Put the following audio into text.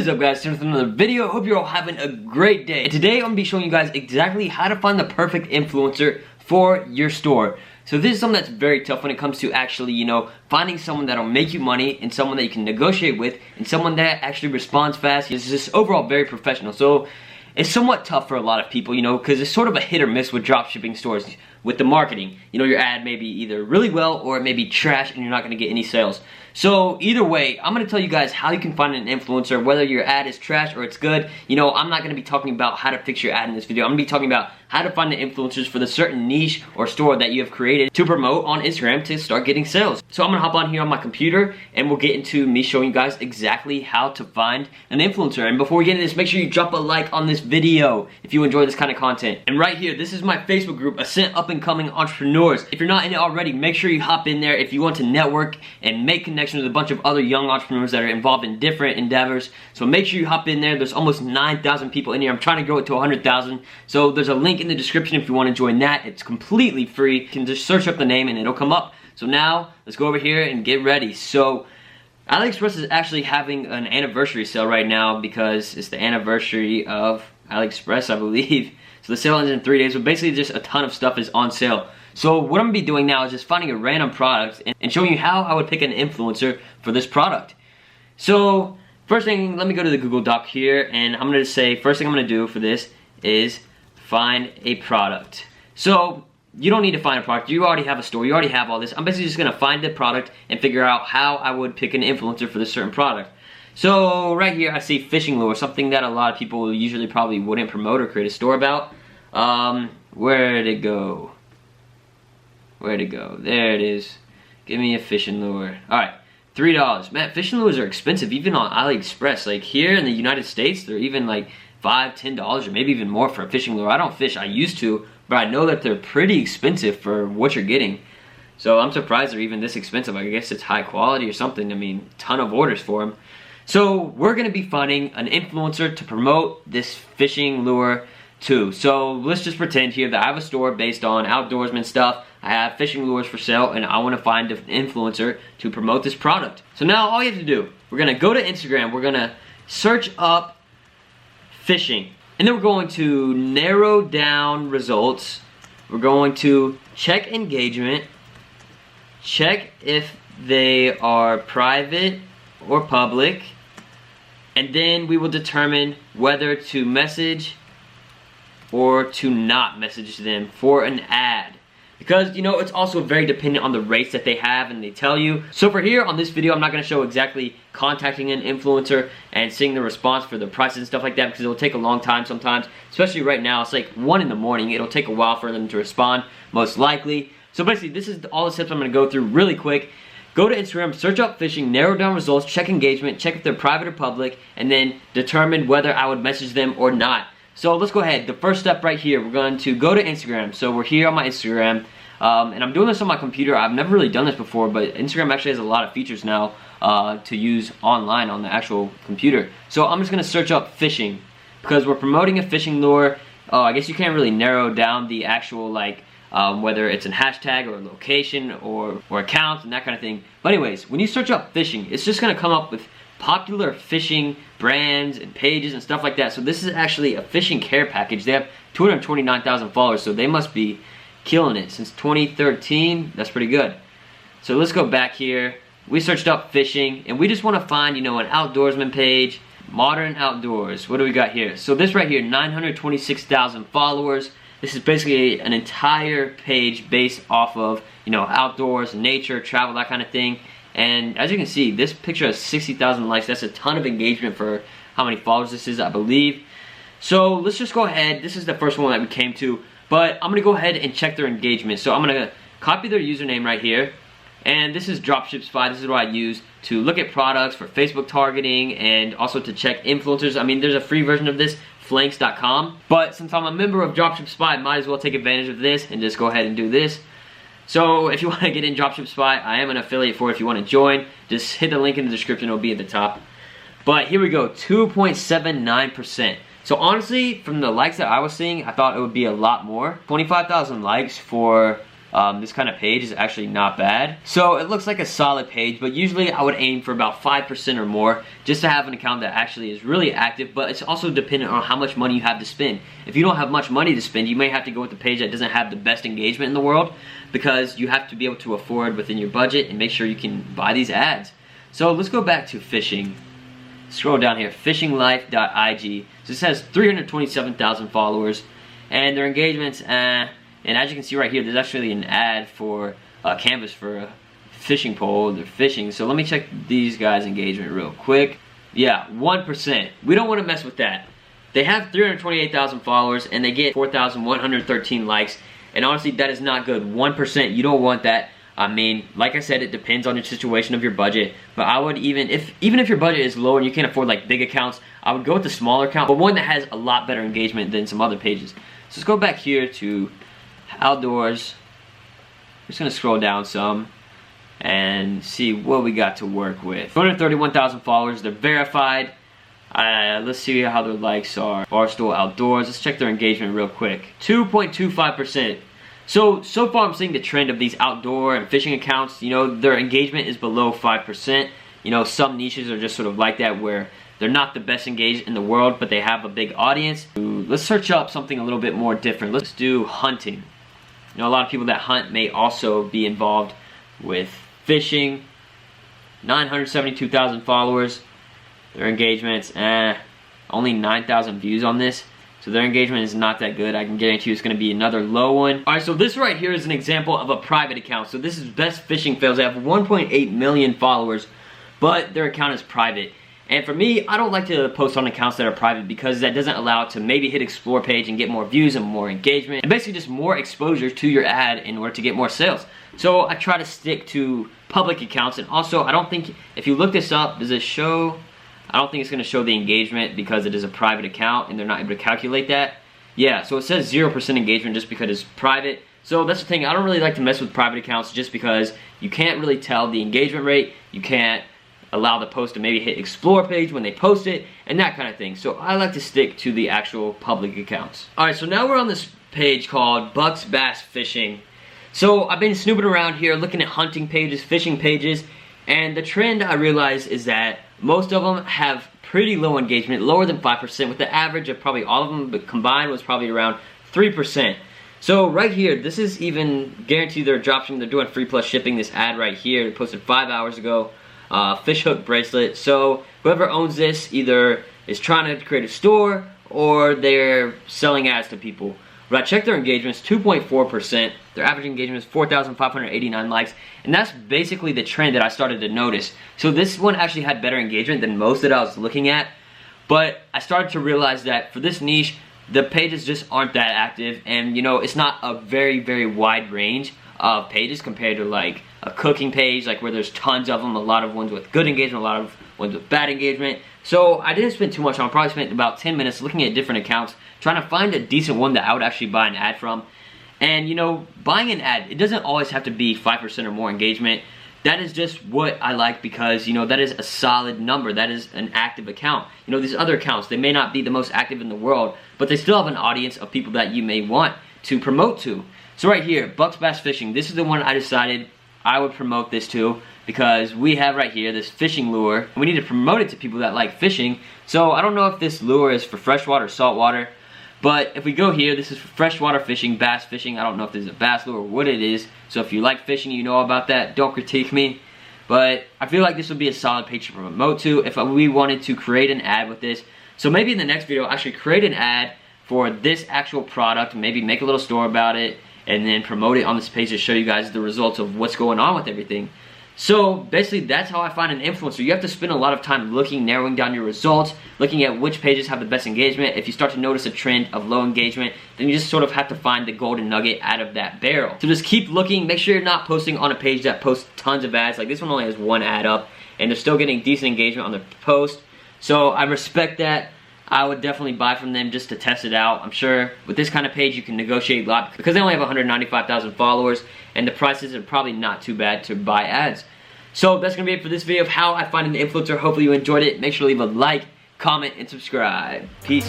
What is up, guys? Time for another video. Hope you're all having a great day. And today I'm going to be showing you guys exactly how to find the perfect influencer for your store. So this is something that's very tough when it comes to actually, finding someone that'll make you money and someone that you can negotiate with and someone that actually responds fast. It's just overall very professional. So it's somewhat tough for a lot of people, because it's sort of a hit or miss with dropshipping stores with the marketing. Your ad may be either really well or it may be trash and you're not going to get any sales. So either way, I'm going to tell you guys how you can find an influencer, whether your ad is trash or it's good. I'm not going to be talking about how to fix your ad in this video. I'm going to be talking about how to find the influencers for the certain niche or store that you have created to promote on Instagram to start getting sales. So I'm going to hop on here on my computer and we'll get into me showing you guys exactly how to find an influencer. And before we get into this, make sure you drop a like on this video if you enjoy this kind of content. And right here, this is my Facebook group, Ascent Up and Coming Entrepreneurs. If you're not in it already, make sure you hop in there if you want to network and make connections with a bunch of other young entrepreneurs that are involved in different endeavors. So make sure you hop in there. There's almost 9,000 people in here. I'm trying to grow it to 100,000. So there's a link in the description if you want to join that. It's completely free. You can just search up the name and it'll come up. So now let's go over here and get ready. So AliExpress is actually having an anniversary sale right now because it's the anniversary of AliExpress, I believe. So the sale ends in 3 days, but basically just a ton of stuff is on sale. So what I'm going to be doing now is just finding a random product and showing you how I would pick an influencer for this product. So first thing, let me go to the Google Doc here and I'm going to say, first thing I'm going to do for this is find a product. So you don't need to find a product. You already have a store. You already have all this. I'm basically just going to find the product and figure out how I would pick an influencer for this certain product. So right here I see fishing lure, something that a lot of people usually probably wouldn't promote or create a store about. Where'd it go? Where'd it go? There it is. Give me a fishing lure. Alright, $3. Man, fishing lures are expensive even on AliExpress. Like here in the United States, they're even like $5, $10 or maybe even more for a fishing lure. I don't fish, I used to, but I know that they're pretty expensive for what you're getting. So I'm surprised they're even this expensive. I guess it's high quality or something. I mean, ton of orders for them. So we're going to be finding an influencer to promote this fishing lure to. So let's just pretend here that I have a store based on outdoorsman stuff. I have fishing lures for sale and I want to find an influencer to promote this product. So now all you have to do, we're going to go to Instagram, we're going to search up fishing. And then we're going to narrow down results. We're going to check engagement, check if they are private or public, and then we will determine whether to message or to not message them for an ad. Because, it's also very dependent on the rates that they have and they tell you. So for here on this video, I'm not going to show exactly contacting an influencer and seeing the response for the prices and stuff like that because it'll take a long time sometimes. Especially right now, it's like 1 in the morning. It'll take a while for them to respond, most likely. So basically, this is all the steps I'm going to go through really quick. Go to Instagram, search up fishing, narrow down results, check engagement, check if they're private or public, and then determine whether I would message them or not. So let's go ahead. The first step right here, we're going to go to Instagram. So we're here on my Instagram, and I'm doing this on my computer. I've never really done this before, but Instagram actually has a lot of features now to use online on the actual computer. So I'm just going to search up fishing because we're promoting a fishing lure. I guess you can't really narrow down the actual whether it's a hashtag or a location or account and that kind of thing. But anyways, when you search up fishing, it's just going to come up with popular fishing brands and pages and stuff like that. So this is actually a fishing care package. They have 229,000 followers, so they must be killing it. Since 2013, that's pretty good. So let's go back here. We searched up fishing, and we just want to find, an outdoorsman page, modern outdoors. What do we got here? So this right here, 926,000 followers. This is basically an entire page based off of, outdoors, nature, travel, that kind of thing. And as you can see, this picture has 60,000 likes. That's a ton of engagement for how many followers this is, I believe. So let's just go ahead. This is the first one that we came to. But I'm going to go ahead and check their engagement. So I'm going to copy their username right here. And this is Dropship Spy. This is what I use to look at products for Facebook targeting and also to check influencers. I mean, there's a free version of this, flanks.com. But since I'm a member of Dropship Spy, I might as well take advantage of this and just go ahead and do this. So if you want to get in Dropship Spy, I am an affiliate for it. If you want to join, just hit the link in the description. It'll be at the top. But here we go, 2.79%. So honestly, from the likes that I was seeing, I thought it would be a lot more. 25,000 likes for this kind of page is actually not bad. So it looks like a solid page, but usually I would aim for about 5% or more just to have an account that actually is really active, but it's also dependent on how much money you have to spend. If you don't have much money to spend, you may have to go with the page that doesn't have the best engagement in the world, because you have to be able to afford within your budget and make sure you can buy these ads. So let's go back to fishing. Scroll down here, fishinglife.ig. So this has 327,000 followers, and their engagements, and as you can see right here, there's actually an ad for Canvas for a fishing pole. They're fishing. So let me check these guys' engagement real quick. Yeah, 1%. We don't want to mess with that. They have 328,000 followers, and they get 4,113 likes. And honestly, that is not good. 1%, you don't want that. I mean, like I said, it depends on your situation of your budget. But I would even if your budget is low and you can't afford like big accounts, I would go with the smaller account, but one that has a lot better engagement than some other pages. So let's go back here to outdoors. I'm just gonna scroll down some and see what we got to work with. 231,000 followers. They're verified. Let's see how their likes are. Barstool Outdoors. Let's check their engagement real quick. 2.25%. So far I'm seeing the trend of these outdoor and fishing accounts, you know, their engagement is below 5%. You know, some niches are just sort of like that, where they're not the best engaged in the world, but they have a big audience. Let's search up something a little bit more different. Let's do hunting. You know, a lot of people that hunt may also be involved with fishing. 972,000 followers. Their engagements, only 9,000 views on this. So their engagement is not that good. I can guarantee you it's going to be another low one. Alright, so this right here is an example of a private account. So this is Best Fishing Fails. They have 1.8 million followers, but their account is private. And for me, I don't like to post on accounts that are private, because that doesn't allow it to maybe hit explore page and get more views and more engagement, and basically just more exposure to your ad in order to get more sales. So I try to stick to public accounts. And also, I don't think, if you look this up, does it show? I don't think it's going to show the engagement because it is a private account and they're not able to calculate that. Yeah, so it says 0% engagement just because it's private. So that's the thing, I don't really like to mess with private accounts just because you can't really tell the engagement rate. You can't allow the post to maybe hit explore page when they post it and that kind of thing. So I like to stick to the actual public accounts. Alright, so now we're on this page called Bucks Bass Fishing. So I've been snooping around here looking at hunting pages, fishing pages, and the trend I realize is that most of them have pretty low engagement, lower than 5%, with the average of probably all of them but combined was probably around 3%. So right here, this is even guaranteed they're dropshipping, they're doing free plus shipping. This ad right here, posted 5 hours ago, fish hook bracelet. So whoever owns this either is trying to create a store or they're selling ads to people. But I checked their engagements, 2.4%. Their average engagement is 4,589 likes. And that's basically the trend that I started to notice. So this one actually had better engagement than most that I was looking at. But I started to realize that for this niche, the pages just aren't that active. And you know, it's not a very, very wide range of pages compared to like a cooking page, like where there's tons of them, a lot of ones with good engagement, a lot of ones with bad engagement. So I didn't spend too much on. I probably spent about 10 minutes looking at different accounts, trying to find a decent one that I would actually buy an ad from. And you know, buying an ad, it doesn't always have to be 5% or more engagement. That is just what I like, because you know, that is a solid number. That is an active account. You know, these other accounts, they may not be the most active in the world, but they still have an audience of people that you may want to promote to. So right here, Bucks Bass Fishing, this is the one I decided I would promote this to, because we have right here this fishing lure. We need to promote it to people that like fishing. So I don't know if this lure is for freshwater or saltwater, but if we go here, this is for freshwater fishing, bass fishing. I don't know if this is a bass lure or what it is. So if you like fishing, you know about that, don't critique me. But I feel like this would be a solid page to promote to if we wanted to create an ad with this. So maybe in the next video, I should create an ad for this actual product, maybe make a little store about it, and then promote it on this page to show you guys the results of what's going on with everything. So basically, that's how I find an influencer. You have to spend a lot of time looking, narrowing down your results, looking at which pages have the best engagement. If you start to notice a trend of low engagement, then you just sort of have to find the golden nugget out of that barrel. So just keep looking. Make sure you're not posting on a page that posts tons of ads. Like this one only has one ad up, and they're still getting decent engagement on the post. So I respect that. I would definitely buy from them just to test it out. I'm sure with this kind of page you can negotiate a lot, because they only have 195,000 followers and the prices are probably not too bad to buy ads. So that's going to be it for this video of how I find an influencer. Hopefully you enjoyed it. Make sure to leave a like, comment, and subscribe. Peace.